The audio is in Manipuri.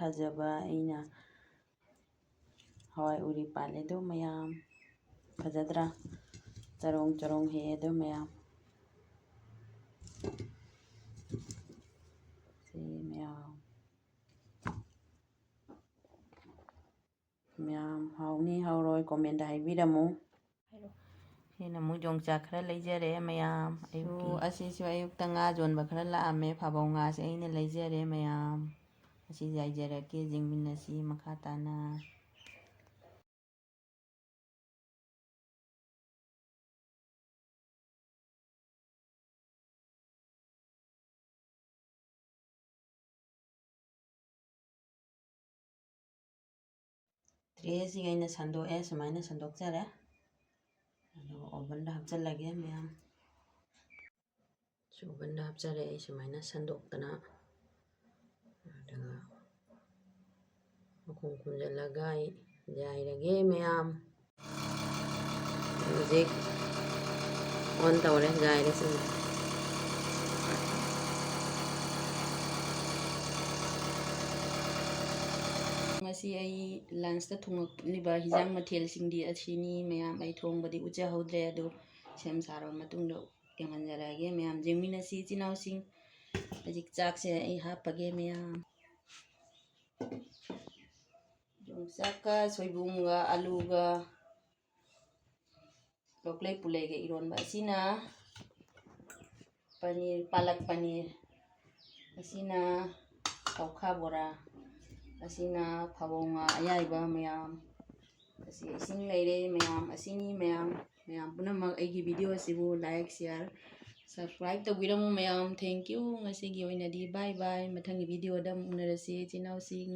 ꯊꯥꯖꯕ ꯑꯩꯅ ꯍꯋꯥꯏ ꯎꯔꯤ ꯄꯥꯜꯂꯦ ꯑꯗꯨ ꯃꯌꯥꯝ ꯐꯖꯗ꯭ꯔꯥ ꯆꯔꯣꯡ ꯆꯔꯣꯡ ꯍꯦꯛꯑꯦ ꯑꯗꯨ ꯃꯌꯥꯝ ꯁꯤ ꯃꯌꯥꯝ ꯍꯥꯎꯅꯤ ꯍꯥꯎꯔꯣꯏ ꯀꯣꯃꯦꯟꯗ ꯍꯥꯏꯕꯤꯔꯝꯃꯨ ꯁꯤꯅ ꯑꯃꯨꯛ ꯌꯣꯡꯆꯥꯛ ꯈꯔ ꯂꯩꯖꯔꯦ ꯃꯌꯥꯝ ꯑꯌꯨꯛꯀꯤ ꯑꯁꯤꯁꯨ ꯑꯌꯨꯛꯇ ꯉꯥ ꯌꯣꯟꯕ ꯈꯔ ꯂꯥꯛꯑꯝꯃꯦ ꯐꯥꯕꯧ ꯉꯥꯁꯦ ꯑꯩꯅ ꯂꯩꯖꯔꯦ ꯃꯌꯥꯝ ꯑꯁꯤ ꯌꯥꯏꯖꯔꯛꯀꯦ ꯌꯦꯡꯃꯤꯟꯅꯁꯤ ꯃꯈꯥ ꯇꯥꯅ ꯇ꯭ꯔꯦꯁꯤꯒ ꯑꯩꯅ ꯁꯟꯗꯣꯛꯑꯦ ꯁꯨꯃꯥꯏꯅ ꯁꯟꯗꯣꯛꯆꯔꯦ ꯑꯗꯨꯒ ꯑꯣꯚꯟꯗ ꯍꯥꯞꯆꯤꯜꯂꯒꯦ ꯃꯌꯥꯝ ꯑꯣꯚꯟꯗ ꯍꯥꯞꯆꯔꯦ ꯑꯩ ꯁꯨꯃꯥꯏꯅ ꯁꯟꯗꯣꯛꯇꯅ ꯑꯗꯨꯒ ꯃꯈꯨꯝ ꯈꯨꯝꯖꯤꯜꯂꯒ ꯑꯩ ꯌꯥꯏꯔꯒꯦ ꯃꯌꯥꯝ ꯍꯧꯖꯤꯛ ꯑꯣꯟ ꯇꯧꯔꯦ ꯌꯥꯏꯔꯦ ꯉꯁꯤ ꯑꯩ ꯂꯟꯁꯇ ꯊꯣꯡꯂꯛꯂꯤꯕ ꯍꯤꯟꯖꯥꯡ ꯃꯊꯦꯜꯁꯤꯡꯗꯤ ꯑꯁꯤꯅꯤ ꯃꯌꯥꯝ ꯑꯩ ꯊꯣꯡꯕꯗꯤ ꯎꯠꯆꯍꯧꯗ꯭ꯔꯦ ꯑꯗꯨ ꯁꯦꯝ ꯁꯥꯔꯕ ꯃꯇꯨꯡꯗ ꯌꯦꯡꯍꯟꯖꯔꯛꯑꯒꯦ ꯃꯌꯥꯝ ꯌꯦꯡꯃꯤꯟꯅꯁꯤ ꯏꯆꯤꯜ ꯏꯅꯥꯎꯁꯤꯡ ꯍꯧꯖꯤꯛ ꯆꯥꯛꯁꯦ ꯑꯩ ꯍꯥꯞꯄꯒꯦ ꯃꯌꯥꯝ ꯌꯣꯡꯆꯥꯛꯀ ꯁꯣꯏꯕꯨꯝꯒ ꯑꯂꯨꯒ ꯂꯣꯛꯂꯩ ꯄꯨꯜꯂꯩꯒ ꯏꯔꯣꯟꯕ ꯑꯁꯤꯅ ꯄꯅꯤꯔ ꯄꯥꯂꯛ ꯄꯅꯤꯔ ꯑꯁꯤꯅ ꯀꯧꯈꯥ ꯕꯣꯔꯥ ꯑꯁꯤꯅ ꯐꯕꯧ ꯉꯥ ꯑꯌꯥꯏꯕ ꯃꯌꯥꯝ ꯑꯁꯤ ꯏꯁꯤꯡ ꯂꯩꯔꯦ ꯃꯌꯥꯝ ꯑꯁꯤꯅꯤ ꯃꯌꯥꯝ ꯄꯨꯝꯅꯃꯛ ꯑꯩꯒꯤ ꯚꯤꯗꯤꯑꯣ ꯑꯁꯤꯕꯨ ꯂꯥꯏꯛ ꯁꯤꯌꯥꯔ ꯁꯕꯁꯀ꯭ꯔꯥꯏꯕ ꯇꯧꯕꯤꯔꯝꯃꯨ ꯃꯌꯥꯝ ꯊꯦꯡꯛ ꯌꯨ ꯉꯁꯤꯒꯤ ꯑꯣꯏꯅꯗꯤ ꯕꯥꯏ ꯕꯥꯏ ꯃꯊꯪꯒꯤ ꯚꯤꯗꯤꯑꯣꯗ ꯑꯃꯨꯛ ꯎꯅꯔꯁꯤ ꯏꯆꯤꯜ ꯏꯅꯥꯎꯁꯤꯡ